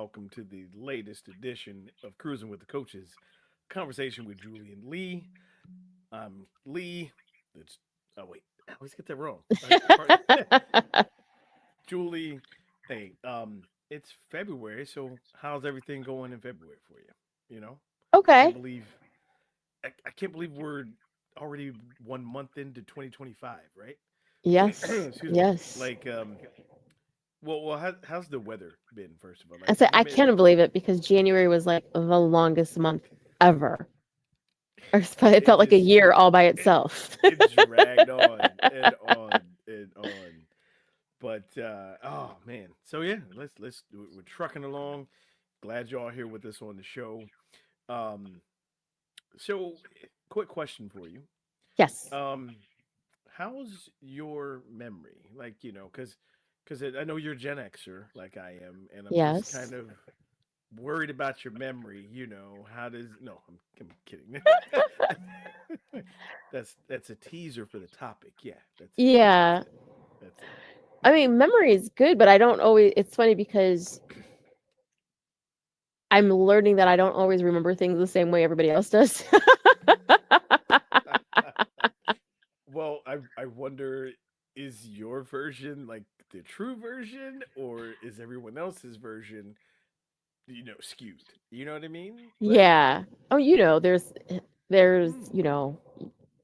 welcome to the latest edition of Cruising with the Coaches, conversation with Julie and Lee. I'm Lee. It's wait, I always get that wrong. Julie, hey, it's February, so how's everything going in February for you? You know, can't Okay. believe I can't believe we're already 1 month into 2025, right? Yes. Excuse me. Yes. Like, how's the weather been? First of all, I like, said I'm I in. can't believe it because January was like the longest month ever. It It felt like a just year all by it, itself. it dragged on and on and on. But oh man, so yeah, we're trucking along. Glad y'all here with us on the show. Um, so quick question for you. Yes. Um, how's your memory? Like because I know you're a Gen Xer, like I am, and I'm just kind Yes. of worried about your memory. How does no? I'm kidding. That's a teaser for the topic. Yeah, that's Yeah. it. That's it. I mean, memory is good, but I don't always. It's funny because I'm learning that I don't always remember things the same way everybody else does. Well, I wonder, is your version like the true version, or is everyone else's version, skewed? You know what I mean? Like, Yeah. Oh, there's, hmm,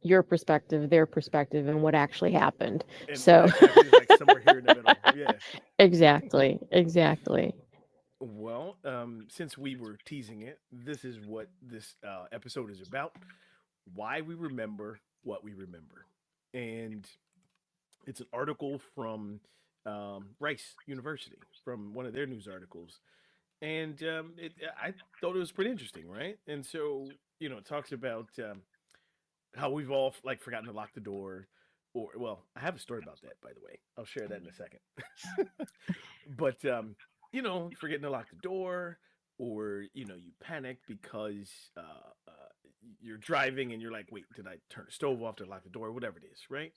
your perspective, their perspective, and what actually happened. and what So, actually happened is like somewhere here in the middle. Yeah. exactly. Exactly. Well, since we were teasing it, this is what this episode is about: why we remember what we remember, and it's an article from Rice University from one of their news articles, and I thought it was pretty interesting, right? And so it talks about how we've all like forgotten to lock the door, or well, I have a story about that, by the way. I'll share that in a second. But forgetting to lock the door, or you panic because you're driving and you're like, wait, did I turn the stove off? Did I lock the door? Whatever it is, right?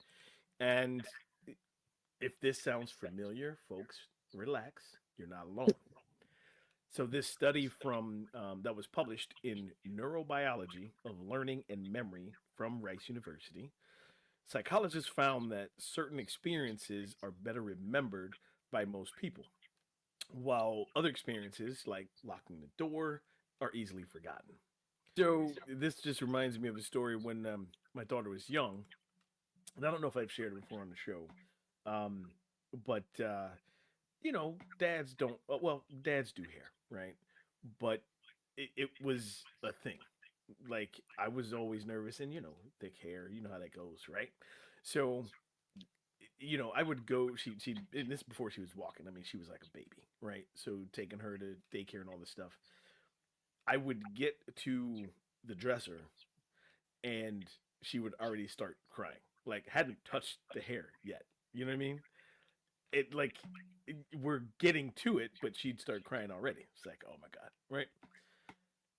And if this sounds familiar, folks, relax. You're not alone. So this study from that was published in Neurobiology of Learning and Memory from Rice University, psychologists found that certain experiences are better remembered by most people, while other experiences like locking the door are easily forgotten. So this just reminds me of a story when my daughter was young, and I don't know if I've shared it before on the show, um, but dads don't. Well, dads do hair, right? But it was a thing. Like I was always nervous, and thick hair. You know how that goes, right? So I would go. She and this before she was walking. I mean, she was like a baby, right? So taking her to daycare and all this stuff. I would get to the dresser, and she would already start crying. Like hadn't touched the hair yet. You know what I mean? We're getting to it, but she'd start crying already. It's like, oh my god, right?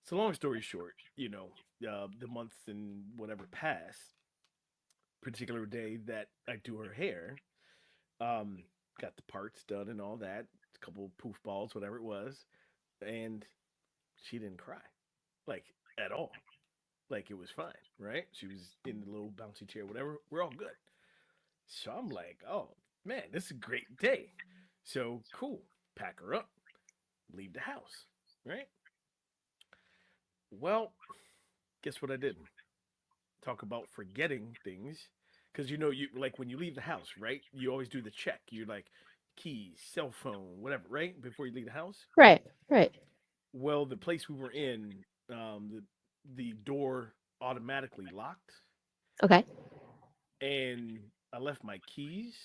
So long story short, the months and whatever pass, particular day that I do her hair, um, got the parts done and all that, a couple poof balls, whatever it was, and she didn't cry, like at all. Like it was fine, right? She was in the little bouncy chair, whatever. We're all good. So I'm like, oh man, this is a great day. So cool. Pack her up, leave the house, right? Well, guess what I did? Talk about forgetting things. Because you like when you leave the house, right? You always do the check. You're like keys, cell phone, whatever, right? Before you leave the house. Right. Right. Well, the place we were in, the door automatically locked, Okay. and I left my keys,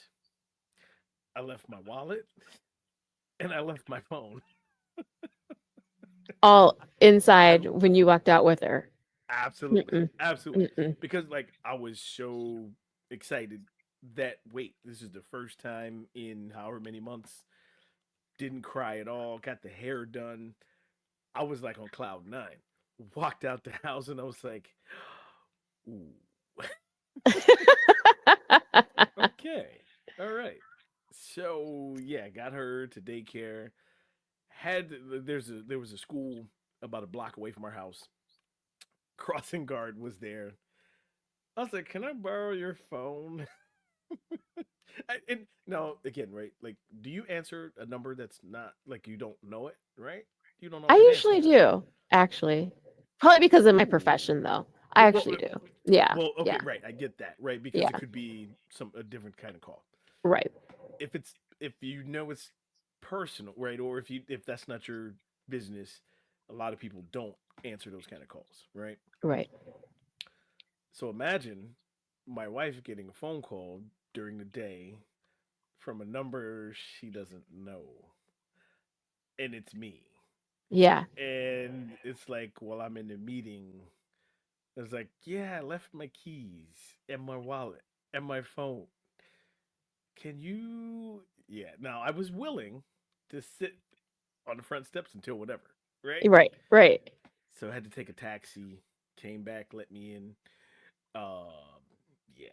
I left my wallet, and I left my phone. All I inside when you walked out with her. Absolutely, Mm-mm. absolutely, Mm-mm. because like I was so excited that wait, this is the first time in however many months didn't cry at all, got the hair done. I was like on cloud nine. Walked out the house and I was like, ooh, okay, all right. So yeah, got her to daycare, had there was a school about a block away from our house. Crossing guard was there. I was like, "Can I borrow your phone?" And no, again, right? Like, do you answer a number that's not like you don't know it, right? You don't I always answer usually that. do, actually. Probably because of my profession, though. I Well, well, actually do. Yeah, okay, yeah, right. I get that, right? Because it yeah. could be some a different kind of call. Right, If you know it's personal, right? Or if that's not your business, a lot of people don't answer those kind of calls, right? right. So imagine my wife getting a phone call during the day from a number she doesn't know, and it's me. Yeah. And it's like, well, I'm in a meeting. It's like, yeah, I left my keys and my wallet and my phone. Can you? Yeah. Now, I was willing to sit on the front steps until whatever, right? Right, right. So I had to take a taxi, came back, let me in. Um, yeah.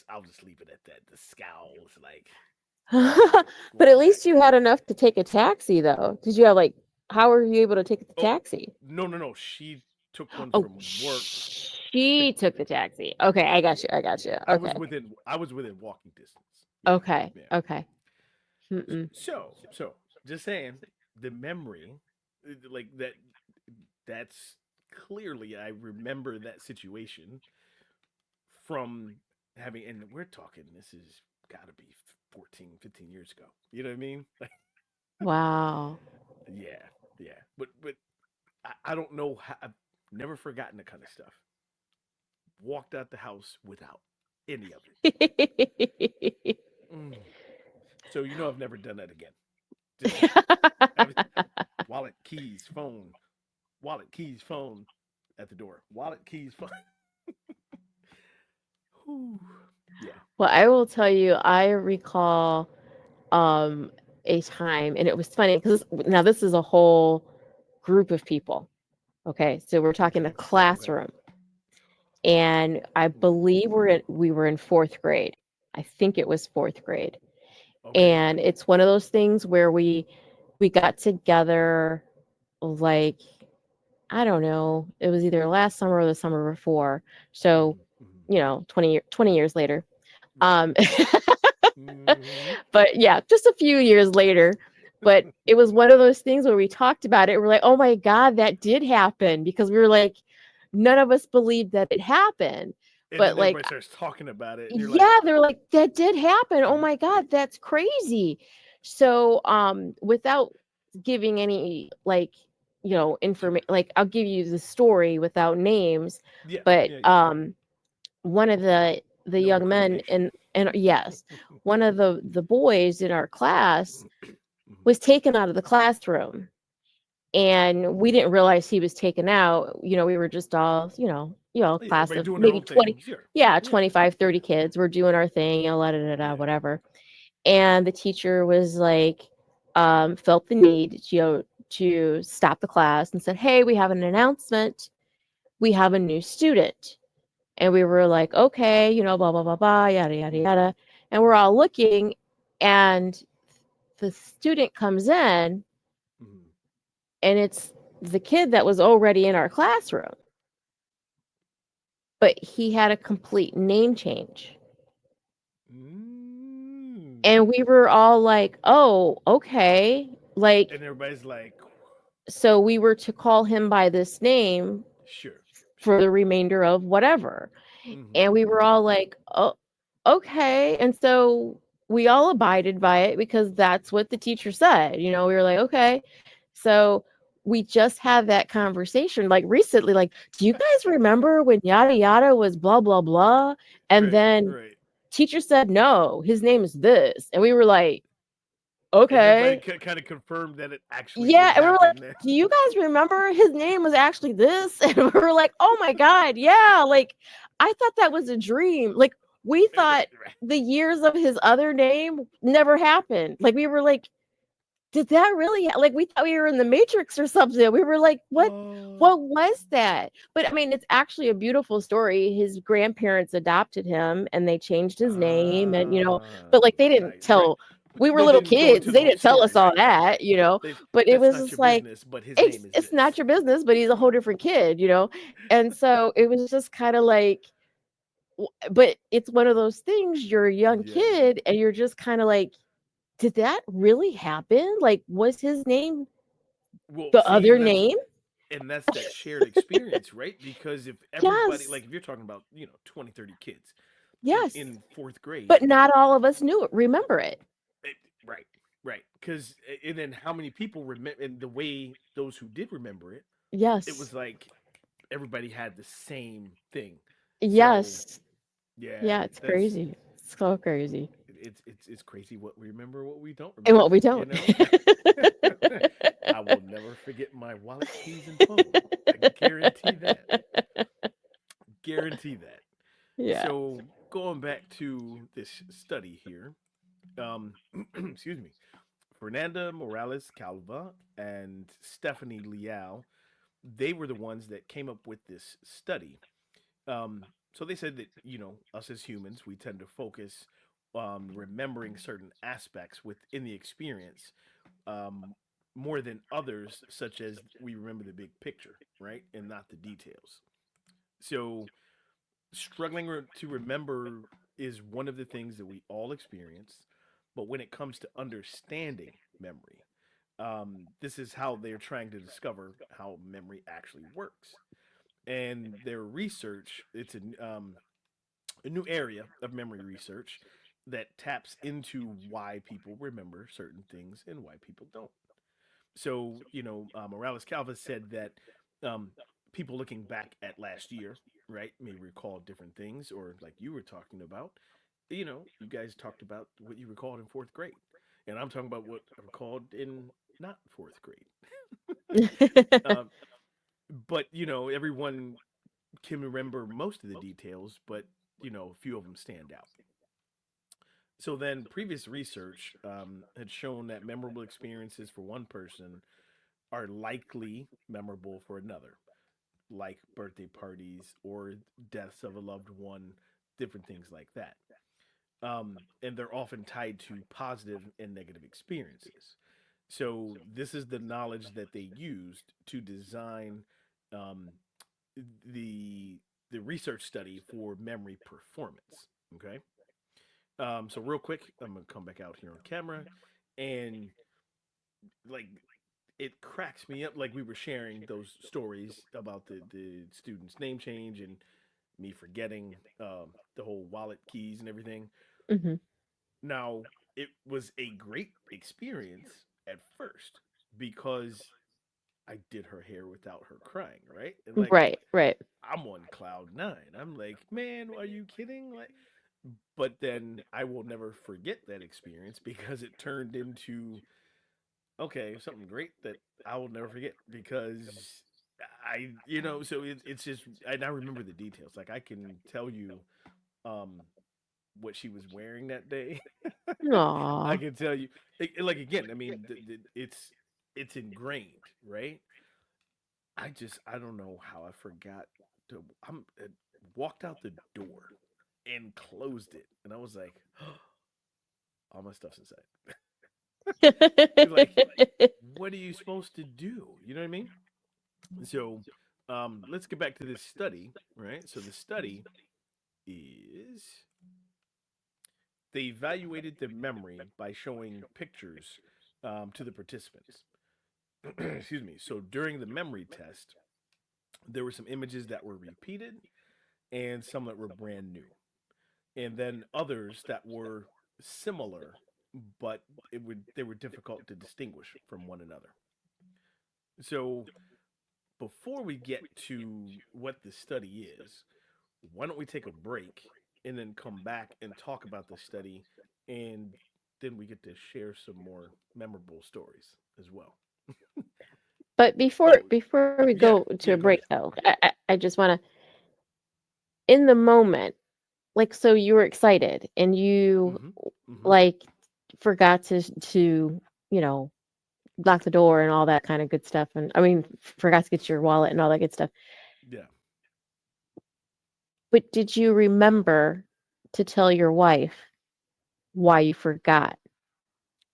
I'll just leave it at that. The scowl was like, But at going back. least you had enough to take a taxi, though. Did you have like, how were you able to take the Oh, taxi? no, no, no. She took one Oh, from work. she took the taxi. Okay, I got you. I got you. Okay. I was within walking distance. Yeah, Okay. yeah. Okay. Mm-mm. So just saying, the memory, like that, that's clearly I remember that situation from having, and we're talking. This has got to be 14, 15 years ago. You know what I mean? Like, Wow. yeah, yeah. But I don't know how. I've never forgotten that kind of stuff. Walked out the house without any of it. Mm. So I've never done that again. Just saying. I was, wallet, keys, phone, wallet, keys, phone at the door. Wallet, keys, phone. Whew. Yeah. Well, I will tell you, I recall um a time, and it was funny because now this is a whole group of people. Okay, so we're talking a Okay. Okay. classroom, and I Ooh. believe we were in fourth grade. I think it was fourth grade, Okay. and it's one of those things where we got together like I don't know, it was either last summer or the summer before. So, Hmm. 20 years later. Right. Um, Hmm. but yeah, just a few years later. But it was one of those things where we talked about it. We're like, oh my God, that did happen because we were like, none of us believed that it happened. And But then like, everybody starts talking about it, and you're like, yeah, they're like, that did happen. Oh my God, that's crazy. So, without giving any like, information, sure. like I'll give you the story without names, Yeah. but Yeah. Yeah. one of the No young men incrimination. and yes, one of the boys in our class Hmm. was taken out of the classroom, and we didn't realize he was taken out. We were just all, Yeah. class Everybody of doing their maybe own 20, thing. Sure. yeah, Yeah. 25, Yeah. 30 kids. We're doing our thing, la da da da, Yeah. whatever. And the teacher was like, felt the need, to stop the class and said, "Hey, we have an announcement. We have a new student." And we were like, "Okay, blah blah blah blah, yada yada Hmm. yada." And we're all looking, and the student comes in, Hmm. and it's the kid that was already in our classroom, but he had a complete name change. And Mm. we were all like, "Oh, okay." Like, And everybody's like, so we were to call him by this name sure, for sure. the remainder of whatever. Hmm. And we were all like, "Oh, okay." And so we all abided by it because that's what the teacher said. We were like, "Okay." So we just had that conversation like recently, like, "Do you guys remember when yada yada was blah blah blah?" And Right, then right. teacher said, "No, his name is this." And we were like, And everybody "Okay." kind of confirmed that it actually did Yeah, and we were like, happen. "Do you guys remember his name was actually this?" And we were like, "Oh my God, yeah." Like, I thought that was a dream. Like, we Right, thought right. the years of his other name never happened. Like, we were like, did that really like we thought we were in the Matrix or something. We were like, what was that? But I mean, it's actually a beautiful story. His grandparents adopted him and they changed his name, and Ah, but like they didn't nice. Right. tell we were No, they little didn't go kids. into the They whole didn't tell us story. all Right, right, right. that, you know. They But it That's was not your just like business, but his name is it's not this. your business, but he's a whole different kid, you know. And so it was just kind of like, but it's one of those things. You're a young Yeah. kid, and you're just kind of like, did that really happen? Like, was his name Well, the see, other name? and that's that shared experience, right? Because if everybody, Yes, like if you're talking about, 20, 30 kids yes. in fourth grade, But not all of us knew it. Remember it. it, right, right. Because and then how many people remember, and the way those who did remember it, it Yes, was like everybody had the same thing. So yes. yeah, Yeah, it's that's crazy. It's so crazy. it's crazy what we remember, what we don't And what we remember. don't. I will never forget my wallet, keys, and phone. I guarantee that. Guarantee that. Yeah. So going back to this study here, um, excuse me, Fernanda Morales Calva and Stephanie Liao, they were the ones that came up with this study. So they said that us as humans, we tend to focus on remembering certain aspects within the experience um, more than others, such as we remember the big picture, right, and not the details. So struggling to remember is one of the things that we all experience. But when it comes to understanding memory, this is how they're trying to discover how memory actually works. And their research, it's a new area of memory research that taps into why people remember certain things and why people don't. So, Morales Calva said that um, people looking back at last year, right, may recall different things, or like you were talking about, you guys talked about what you recalled in fourth grade. And I'm talking about what I recalled in not fourth grade. um, but, everyone can remember most of the details, but, a few of them stand out. So then, previous research had shown that memorable experiences for one person are likely memorable for another, like birthday parties or deaths of a loved one, different things like that. And they're often tied to positive and negative experiences. So this is the knowledge that they used to design um, the the research study for memory performance. Okay. So real quick, I'm gonna come back out here on camera, and like it cracks me up. Like we were sharing those stories about the student's name change and me forgetting the whole wallet, keys, and everything. Mhm. Now it was a great experience at first because I did her hair without her crying, right? And like Right, right. I'm on cloud nine. I'm like, man, are you kidding? Like, but then I will never forget that experience because it turned into okay, something great that I will never forget because so it's just, and I remember the details. Like I can tell you, um, what she was wearing that day. I Aw. can tell you, like again, I mean, it's ingrained, right? I don't know how I forgot to. I walked out the door and closed it, and I was like, all my stuff's inside. Like, what are you supposed to do? You know what I mean? So, let's get back to this study, right? So the study is they evaluated the memory by showing pictures to the participants. Excuse me. So during the memory test, there were some images that were repeated and some that were brand new, and then others that were similar, but they were difficult to distinguish from one another. So before we get to what the study is, why don't we take a break and then come back and talk about the study, and then we get to share some more memorable stories as well. But before Oh, before we go yeah, to a yeah, go break ahead. though, I just want to, in the moment, like, so you were excited and you Mm-hmm. Mm-hmm. like forgot to, you know, lock the door and all that kind of good stuff, and I mean forgot to get your wallet and all that good stuff. Yeah. But did you remember to tell your wife why you forgot?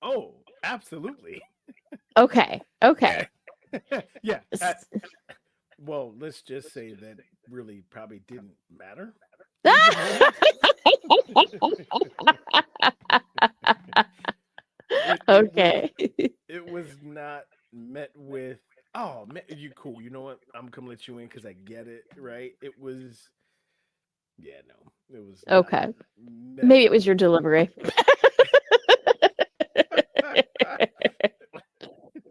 Oh, absolutely. Okay. Yeah. Okay. Yeah. S- Well, let's just say that really probably didn't matter in the moment. it was Okay. it was not met with, oh man, you cool. You know what? I'm gonna let you in because I get it, right? It was, yeah, no, it was not Okay. met Maybe it was with. your delivery.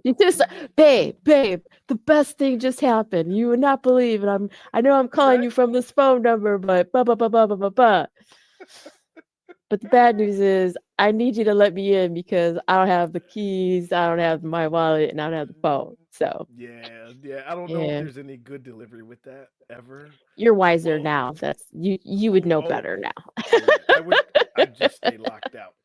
You just, babe, the best thing just happened. You would not believe it. I know I'm calling Right? you from this phone number, but blah blah blah blah blah blah blah. But the bad news is I need you to let me in because I don't have the keys, I don't have my wallet, and I don't have the phone. So Yeah, yeah. I don't know if yeah. there's any good delivery with that ever. You're wiser Oh, now. That's you would know oh, better now. oh yeah. I'd just stay locked out.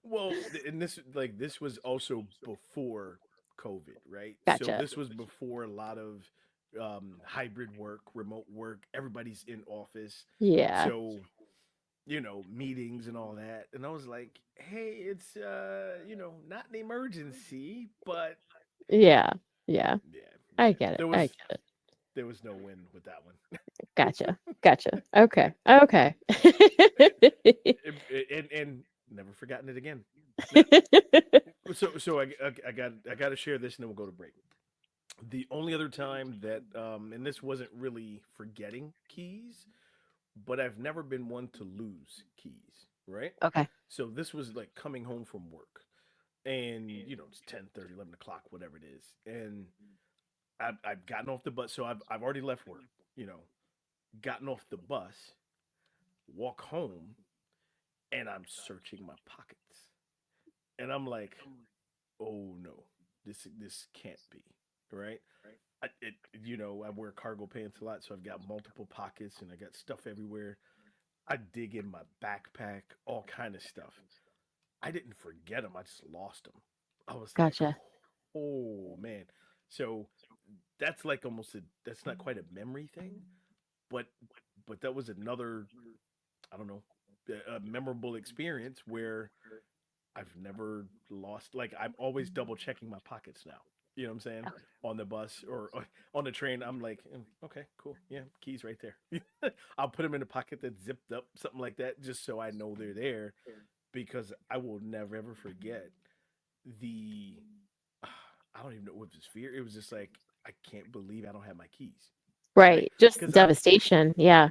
Well, and this was also before COVID, right? So Gotcha. this was before a lot of hybrid work, remote work. Everybody's in office, Yeah. so meetings and all that. And I was like, hey, it's not an emergency, but Yeah. Yeah. yeah, I yeah. get it. There I was get it. there was no win with that one. Gotcha. Gotcha. Okay. Okay. And never forgotten it again. Now, so I got to share this, and then we'll go to break. The only other time that, and this wasn't really forgetting keys, but I've never been one to lose keys, right? Okay. So this was like coming home from work, and it's 10:30, 11 o'clock, whatever it is, and I've gotten off the bus, so I've already left work, you know, gotten off the bus, walk home, and I'm searching my pockets, and I'm like, oh no, this can't be, right? I wear cargo pants a lot, so I've got multiple pockets and I got stuff everywhere. I dig in my backpack, all kind of stuff. I didn't forget them. I just lost them. I was like, Gotcha. oh man. So that's like that's not quite a memory thing, but that was another, I don't know, a memorable experience where I've never lost. Like, I'm always double checking my pockets now. You know what I'm saying? On the bus or on the train, I'm like, okay, cool, yeah, keys right there. I'll put them in a pocket that's zipped up, something like that, just so I know they're there, because I will never ever forget the. I don't even know what was fear. It was just like, I can't believe I don't have my keys, right? Right. Just Because devastation. Yeah.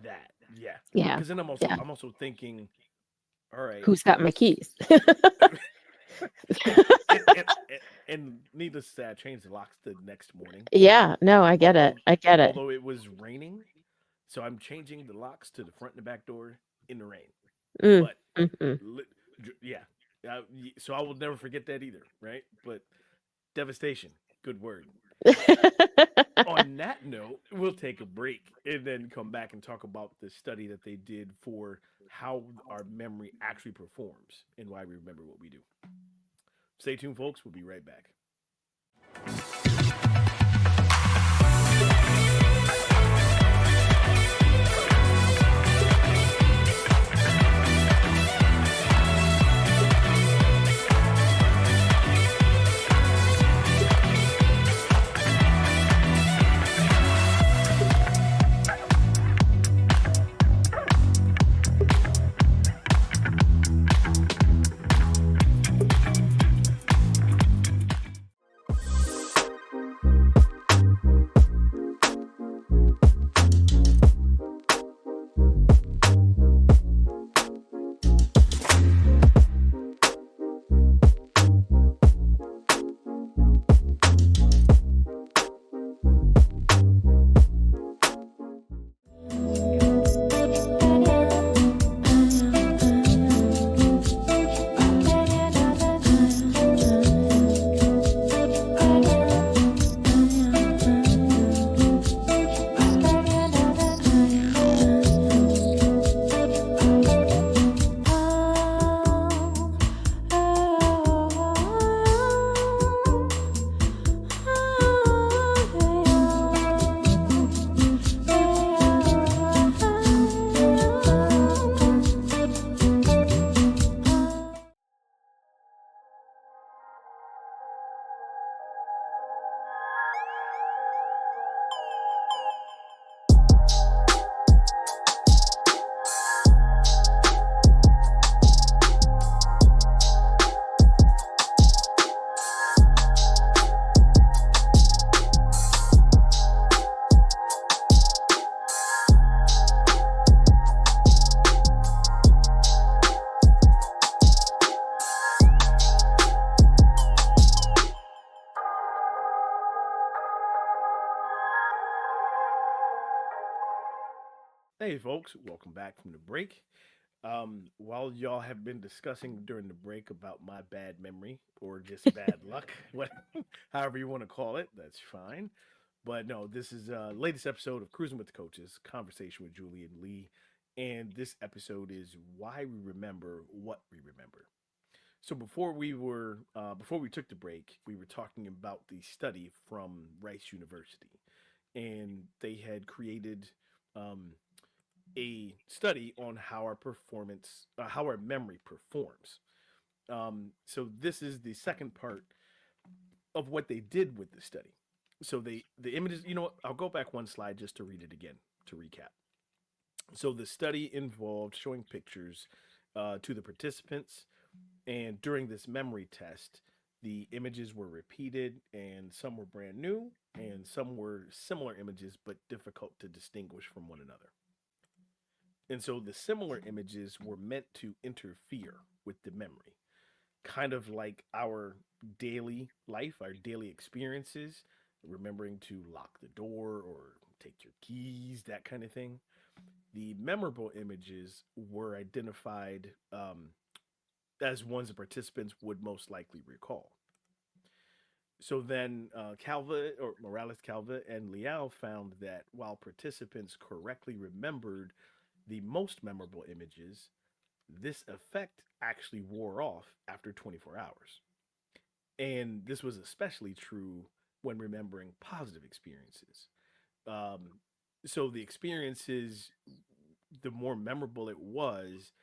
that, yeah. Yeah. Because then Yeah. I'm also thinking, all right, Who's got my keys? and, and and needless to say, I changed the locks the next morning. Yeah. No, I get it. Al- I get it. Although it was raining, so I'm changing the locks to the front and the back door in the rain. Mm, But mm-mm. li- yeah, so I will never forget that either, right? But devastation, good word. On that note, we'll take a break and then come back and talk about the study that they did for how our memory actually performs and why we remember what we do. Stay tuned, folks. We'll be right back. Hey, folks, welcome back from the break. While y'all have been discussing during the break about my bad memory or just bad luck, what, however you want to call it, that's fine. But no, this is latest episode of Cruising with the Coaches, conversation with Julie and Lee, and this episode is why we remember what we remember. So before we took the break, we were talking about the study from Rice University, and they had created um, a study on how our performance, how our memory performs. So this is the second part of what they did with the study. So the images, you know what? I'll go back one slide just to read it again to recap. So the study involved showing pictures to the participants, and during this memory test, the images were repeated, and some were brand new, and some were similar images but difficult to distinguish from one another. And so the similar images were meant to interfere with the memory, kind of like our daily life, our daily experiences, remembering to lock the door or take your keys, that kind of thing. The memorable images were identified as ones the participants would most likely recall. So then Calva or Morales Calva and Leal found that while participants correctly remembered the most memorable images, this effect actually wore off after 24 hours. And this was especially true when remembering positive experiences. Um, so the experiences, the more memorable it was,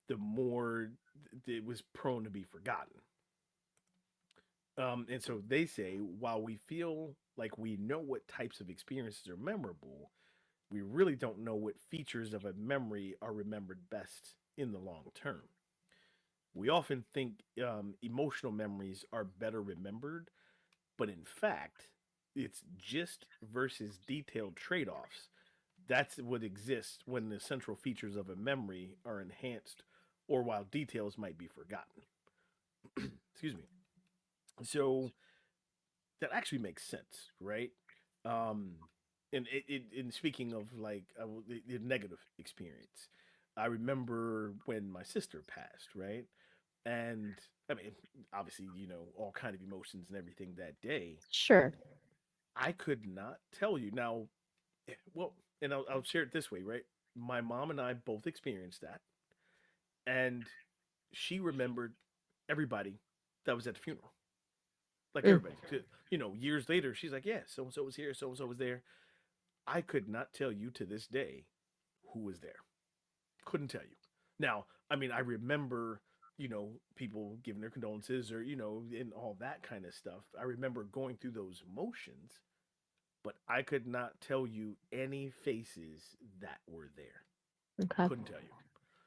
the more it was prone to be forgotten. And so they say while we feel like we know what types of experiences are memorable, we really don't know what features of a memory are remembered best in the long term. We often think emotional memories are better remembered, but in fact, it's just versus detailed trade offs. That's what exists when the central features of a memory are enhanced or while details might be forgotten. Excuse me. So that actually makes sense, right? Um, and in speaking of like the negative experience, I remember when my sister passed, right? And I mean, obviously, all kind of emotions and everything that day. Sure. I could not tell you now. Well, and I'll share it this way, right? My mom and I both experienced that, and she remembered everybody that was at the funeral, like Mm, everybody. Years later, she's like, "Yeah, so and so was here, so and so was there." I could not tell you to this day who was there. Couldn't tell you. Now, I mean, I remember, people giving their condolences or, and all that kind of stuff. I remember going through those motions, but I could not tell you any faces that were there. okay. Couldn't tell you.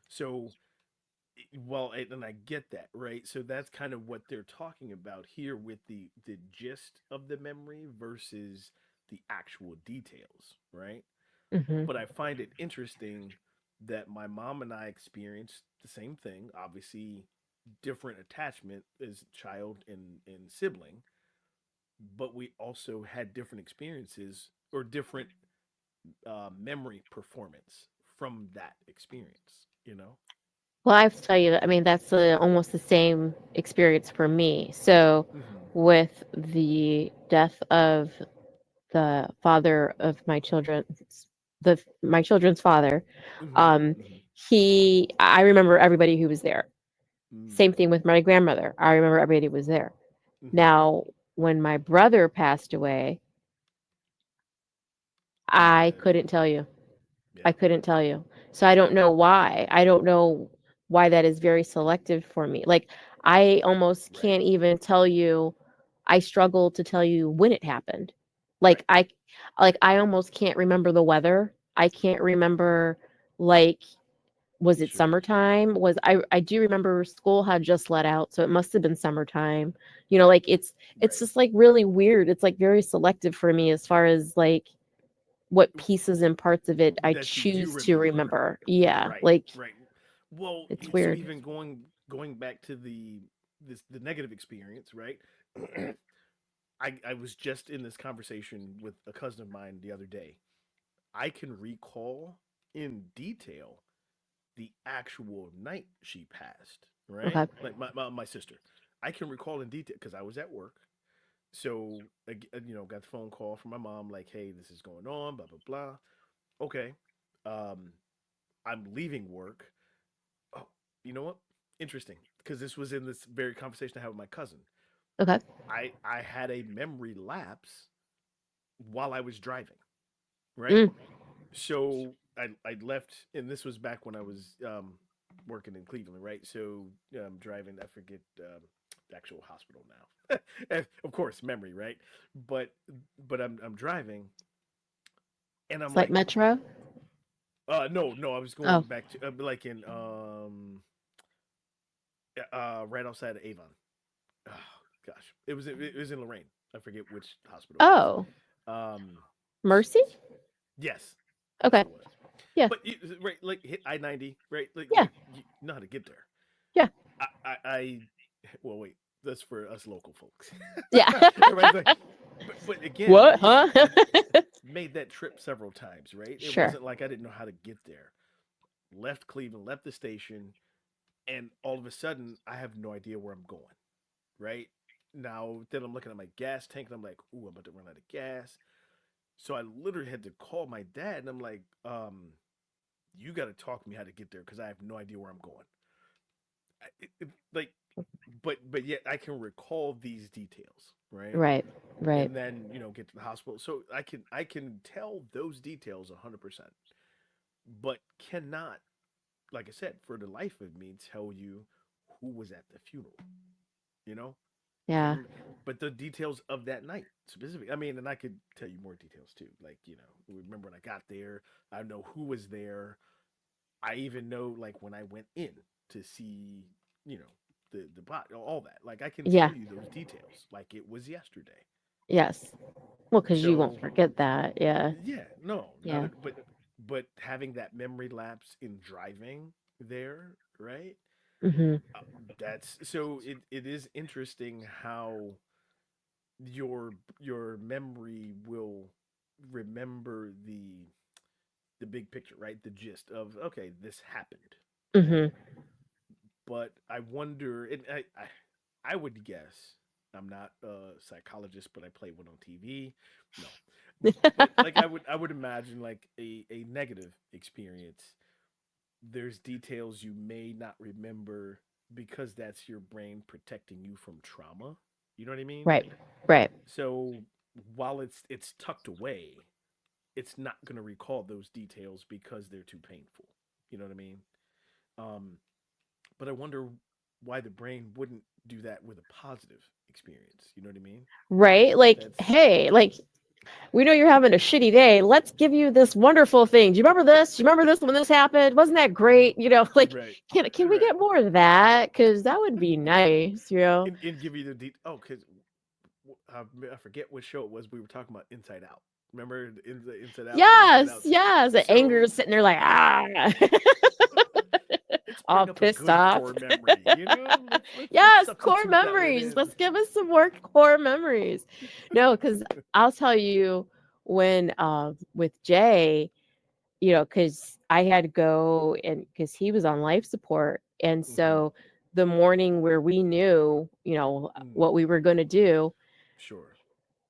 So, well, and I get that, right? So that's kind of what they're talking about here with the gist of the memory versus the actual details, right? Hmm. But I find it interesting that my mom and I experienced the same thing. Obviously, different attachment as child and sibling, but we also had different experiences or different memory performance from that experience. You know. Well, I have to tell you, I mean, that's almost the same experience for me. So, Mm-hmm. with the death of the father of my children, my children's father, Mm-hmm. um, Mm-hmm. I remember everybody who was there. Same Mm. thing with my grandmother. I remember everybody who was there. Mm-hmm. Now, when my brother passed away, I Yeah. couldn't tell you. I Yeah. couldn't tell you. So I don't know why. I don't know why that is very selective for me. Like I almost Right. can't even tell you. I struggle to tell you when it happened. Right. Like I almost can't remember the weather. I can't remember like was it Sure. summertime? I do remember school had just let out, so it must have been summertime. Like it's Right. just like really weird. It's like very selective for me as far as like what pieces and parts of it I That you do choose to remember. remember. Yeah, Right. like Right. Well, it's so weird. even going back to the negative experience, right? I was just in this conversation with a cousin of mine the other day. I can recall in detail the actual night she passed, right? Okay. Like my sister. I can recall in detail because I was at work. So, got the phone call from my mom, like, hey, this is going on, blah, blah, blah. Okay. Um, I'm leaving work. Oh, you know what? Interesting. Because this was in this very conversation I had with my cousin. Okay. I had a memory lapse while I was driving, right? Mm. So I left, and this was back when I was working in Cleveland, right? So driving, I forget the actual hospital now. And of course, memory, right? But I'm driving, and I'm It's like like, Metro. no, I was going Oh. back to like in right outside of Avon. Oh, gosh, it was in Lorraine. I forget which hospital it was. Oh. Um, Mercy. yes, that's Okay. what it was. Yeah. But right, like hit I-90, right? Like Yeah. you know how to get there. Yeah. I well, wait, that's for us local folks. Yeah. Everybody's like, but again, What? Huh? I've made that trip several times, right? It Sure. wasn't like I didn't know how to get there. Left Cleveland, left the station, and all of a sudden, I have no idea where I'm going. Right now, then I'm looking at my gas tank, and I'm like, "Ooh, I'm about to run out of gas." So I literally had to call my dad, and I'm like, "You got to talk me how to get there because I have no idea where I'm going." Like, but yet I can recall these details, right? Right. Right. And then get to the hospital, so I can tell those details 100%, but cannot, like I said, for the life of me, tell you who was at the funeral. You know, can't Yeah. remember, but the details of that night specifically. I mean, and I could tell you more details too. Like remember when I got there, I know who was there. I even know like when I went in to see, you know, the bot, all that. Like I can Yeah. tell you those details like it was yesterday. Yes. Well, because you won't So forget that. Yeah. yeah, no, not Yeah. a, but having that memory lapse in driving there, right? Hmm. Uh, that's so it is interesting how your memory will remember the big picture, right? The gist of okay, this happened, right? Hmm. But I wonder, and I would guess I'm not a psychologist, but I play one on TV. No, but like I would imagine like a negative experience. There's details you may not remember because that's your brain protecting you from trauma. You know what I mean? Right. Right. So while it's tucked away, it's not going to recall those details because they're too painful. You know what I mean? Um, but I wonder why the brain wouldn't do that with a positive experience. You know what I mean? Right. Like, That's hey, like we know you're having a shitty day. Let's give you this wonderful thing. Do you remember this? Do you remember this when this happened? Wasn't that great? Like, right, can we right, get more of that? Because that would be nice. and give you the oh, because I forget what show it was. We were talking about Inside Out. Remember the Inside Out, the Inside Yes. Out. Yes. The anger So is sitting there like let's all bring up a pissed good off. core memory. Let's Yes, core substitute that one memories. in. Let's give us some more core memories. No, because I'll tell you when with Jay, because I had to go and because he was on life support. And Mm-hmm. so the morning where we knew, Mm, what we were going to do, sure.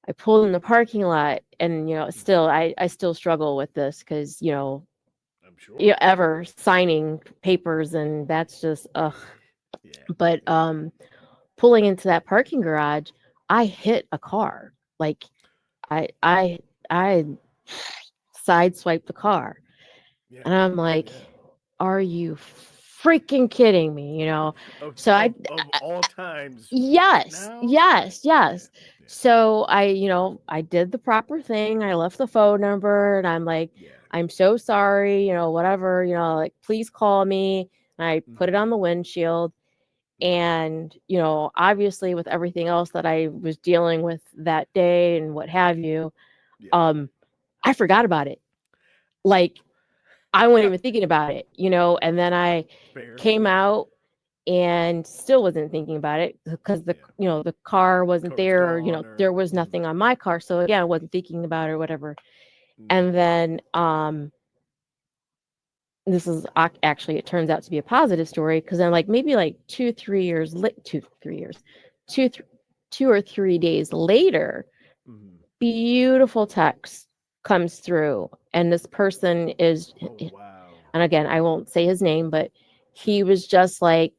I pulled in the parking lot and, Mm-hmm. still, I still struggle with this because, I'm sure. ever signing papers and that's just, ugh. Yeah. But, Yeah. pulling into that parking garage, I hit a car. Like I, I, I sideswiped the car. Yeah. And I'm like, Yeah. are you freaking kidding me? Of So of all times, right yes, now. yes, Yeah. yes. Yeah. So I did the proper thing. I left the phone number and I'm like, Yeah. I'm so sorry, whatever, like, please call me. And I put it Mm-hmm. on the windshield. Mm-hmm. And, obviously with everything else that I was dealing with that day and what have you, Yeah. um, I forgot about it. Like I wasn't even thinking about it, and then I Fair. came Fair. out and still wasn't thinking about it because the Yeah. the car wasn't Cover's there, or, gone there or. was nothing on my car. So again, I wasn't thinking about it or whatever. Mm-hmm. And then this is actually, it turns out to be a positive story because then, like, maybe like 2 3 years late 2 3 years two th- 2 or 3 days later, Hmm. beautiful text comes through, and this person is, Oh wow. and again, I won't say his name, but he was just like,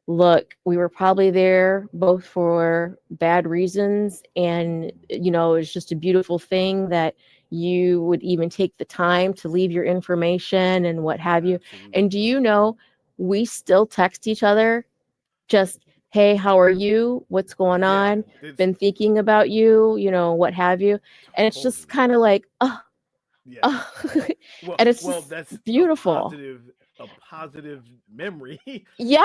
look, we were probably there both for bad reasons. And, Hmm. it's just a beautiful thing that you would even take the time to leave your information and what have you. And Absolutely. do you know, we still text each other, just, hey, how are you? What's going Yeah. on? It's Been thinking about you, what have you. And it's just totally. kind of like, oh, Yeah. oh. Well, And it's well, just that's beautiful. a positive memory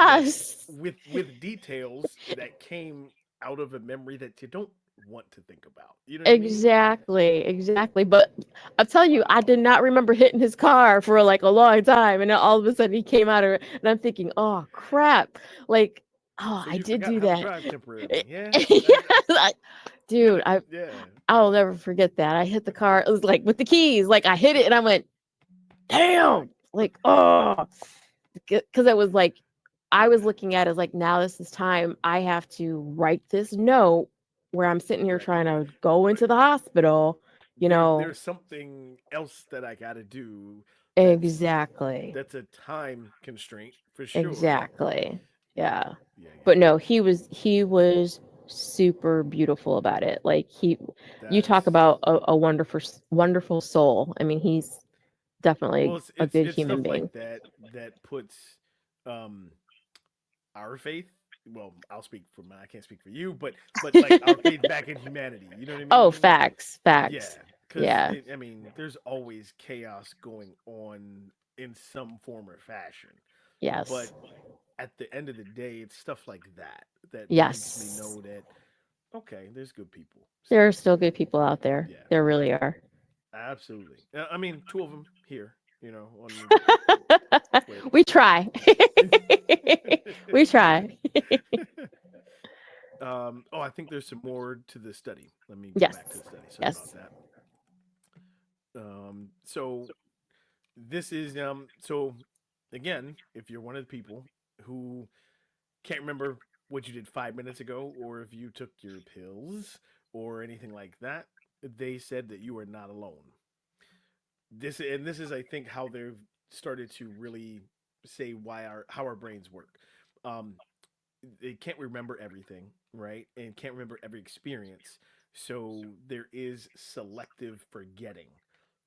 that Yes, with details that came out of a memory that you don't want to think about. You know what I mean? exactly, exactly. But I'll tell you, I did not remember hitting his car for like a long time. And then all of a sudden he came out of it. And I'm thinking, oh, crap. Like, oh, So I you did forgot do how to that. drive temporarily. Yeah. Yes, dude, Yeah. I'll Yeah. never forget that. I hit the car. It was like with the keys. Like I hit it and I went, damn. Like, oh, because it was like, I was Yeah. looking at it as like, now this is time I have to write this note where I'm sitting here Right. trying to go Right. into the hospital, you know. There's something else that I got to do that's Exactly. that's a time constraint for sure. Exactly. Yeah. Yeah. Yeah, yeah, But yeah. no, he was super beautiful about it. Like you talk That's about a wonderful wonderful soul. I mean, he's well, definitely a good it's human stuff like being. that that puts um our faith, well, I'll speak for my, I can't speak for you, but like our faith back in humanity. You know what I Oh, mean? facts, Yeah, facts. because Yeah. I mean, there's always chaos going on in some form or fashion, but Yes. at the end of the day, it's stuff like that that makes me Yes. know that okay, there's good people There still. are still good people out there. Yeah, There really are. absolutely. I mean, two of them here, you know, on but We try. We try. oh, I think there's some more to the study. Let me go Yes. back to the study. Sorry about Yes. that. So this is so again, if you're one of the people who can't remember what you did 5 minutes ago, or if you took your pills or anything like that, they said that you are not alone. This is, I think, how they've started to really say why our how our brains work. Um, they can't remember everything, right? And can't remember every experience. So there is selective forgetting,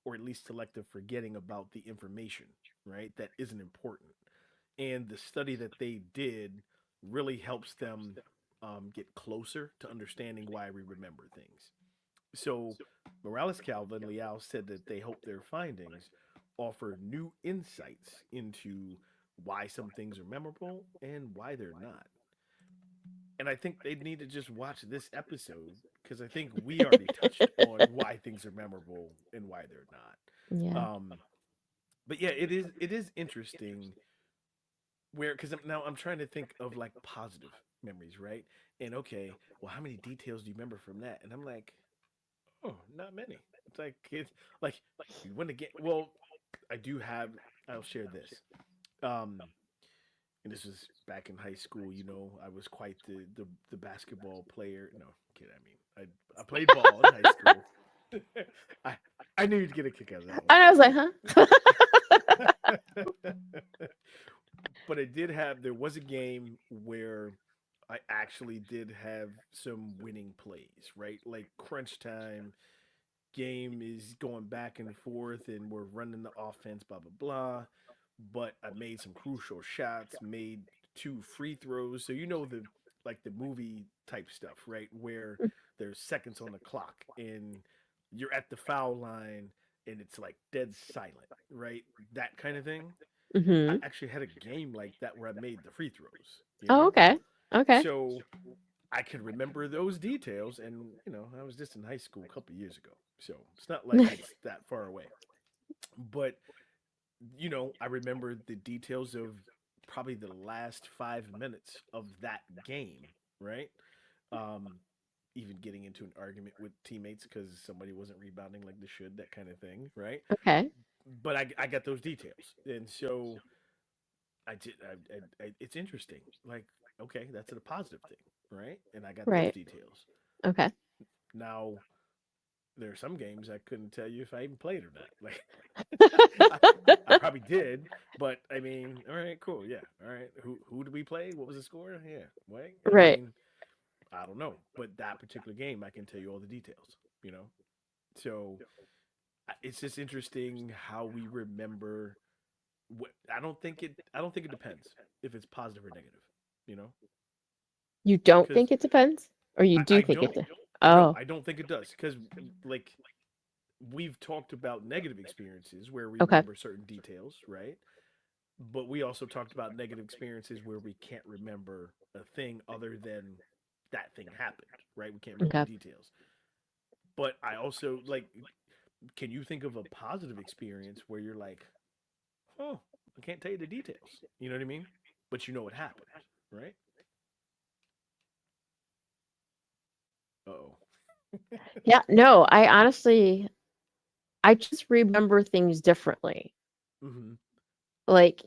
or at least selective forgetting about the information, right? That isn't important. And the study that they did really helps them get closer to understanding why we remember things. So Morales Calvin Liao said that they hope their findings offer new insights into why some things are memorable and why they're not. And I think they need to just watch this episode because I think we already touched on why things are memorable and why they're not. Yeah. But yeah, it is interesting where because now I'm trying to think of like positive memories, right? And okay, well, how many details do you remember from that? And I'm like, oh, not many. It's like we went again. Well, I do have. I'll share this. Um, and this was back in high school. You know, I was quite the basketball player. No, kid. I mean, I played ball in high school. I I knew you'd get a kick out of that And I was like, huh? one. But I did have. There was a game where I actually did have some winning plays. Right, like crunch time game is going back and forth and we're running the offense, blah, blah, blah. But I made some crucial shots, made two free throws. So, you know, like the movie type stuff, right? Where there's seconds on the clock and you're at the foul line and it's like dead silent, right? That kind of thing. I Hmm. actually had a game like that where I made the free throws, you Oh, know? okay. Okay. So I could remember those details, and you know, I was just in high school a couple years ago, so it's not like it's that far away. But you know, I remember the details of probably the last 5 minutes of that game, right? Um, Even getting into an argument with teammates because somebody wasn't rebounding like they should, that kind of thing, right? Okay. but I got those details, and so I did. It's interesting. Like, okay, that's a positive thing, right? And I got those Right. details. Okay. Now there are some games I couldn't tell you if I even played or not. Like, I, I probably did, but I mean, all right, cool, yeah, all right. Who did we play? What was the score? Yeah, wait. I Right. mean, I don't know, but that particular game, I can tell you all the details. You know, so it's just interesting how we remember. I don't think it depends if it's positive or negative. You know, You don't because think it depends? Or you do I think it don't. de- No, Oh, I don't think it does. Because like we've talked about negative experiences where we okay. remember certain details, right? But we also talked about negative experiences where we can't remember a thing other than that thing happened, right? We can't remember the Okay. details. But I also like, can you think of a positive experience where you're like, oh, I can't tell you the details. You know what I mean? But you know what happened, right? Oh. Yeah, no, I just remember things differently. Hmm. Like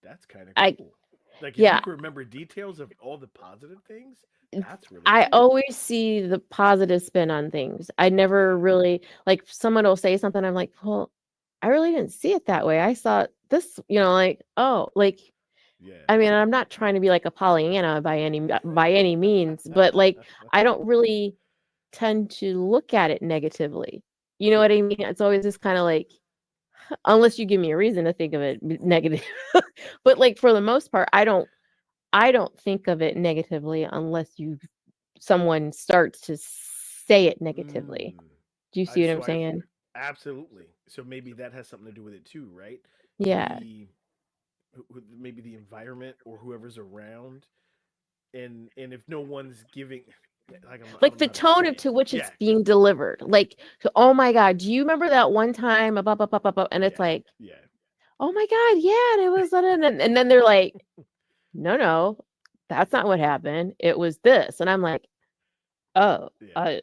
That's kind of I cool. Like if you yeah, can remember details of all the positive things, that's really I cool. always see the positive spin on things. I never Yeah. really like someone will say something, I'm like, well, I really didn't see it that way. I saw this, like, oh, like Yeah. I mean, I'm not trying to be like a Pollyanna by any means, but like I don't really tend to look at it negatively. You know Yeah. what I mean? It's always just kind of like unless you give me a reason to think of it negative. But like for the most part, I don't think of it negatively unless someone starts to say it negatively. Mm. Do you see what I'm So I saying? absolutely. So maybe that has something to do with it too, right? Yeah. The maybe the environment or whoever's around, and if no one's giving, like I Like don't know the how to tone say of it. to which Yeah. it's being delivered. Like, oh my God, do you remember that one time? Blah, blah, blah, blah, blah, and it's Yeah. like, Yeah. oh my God, yeah, and it was, and then they're like, no, no, that's not what happened. It was this. And I'm like, oh, Yeah.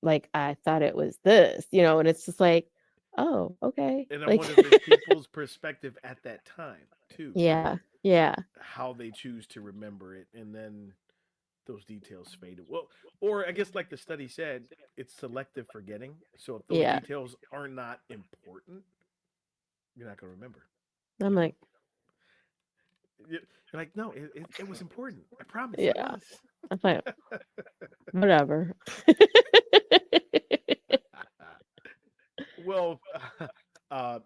like I thought it was this, and it's just like, oh, okay. And I Like, wonder if it's people's perspective at that time too, yeah, yeah, how they choose to remember it, and then those details faded. Well, or I guess like the study said, it's selective forgetting. So if those yeah. details are not important, you're not going to remember. I'm You know, like, you're like, no, it was important. I promise it yeah. was. I'm like, whatever. Well,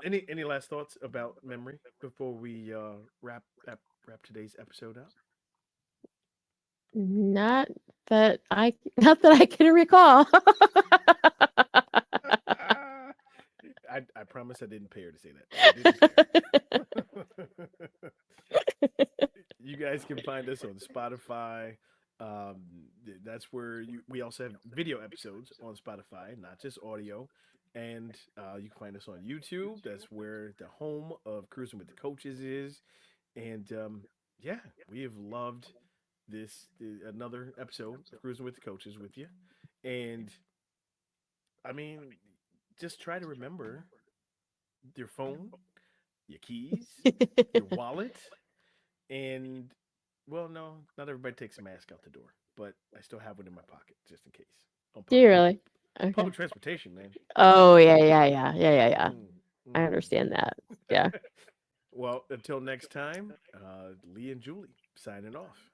any last thoughts about memory before we wrap today's episode up? Not not that I can recall. I promise I didn't pay her to say that. I didn't pay her. You guys can find us on Spotify. Um, that's where we also have video episodes on Spotify, not just audio. And you can find us on YouTube. That's where the home of Cruising with the Coaches is. And yeah, we have loved this another episode of Cruising with the Coaches with you. And I mean, just try to remember your phone, your keys, your wallet, and well, no, not everybody takes a mask out the door, but I still have one in my pocket just in case on Do you public really? Okay. public transportation, man. Oh, yeah, yeah, yeah. Yeah, yeah, yeah. Mm, I mm. understand that. Yeah. Well, until next time, Lee and Julie signing off.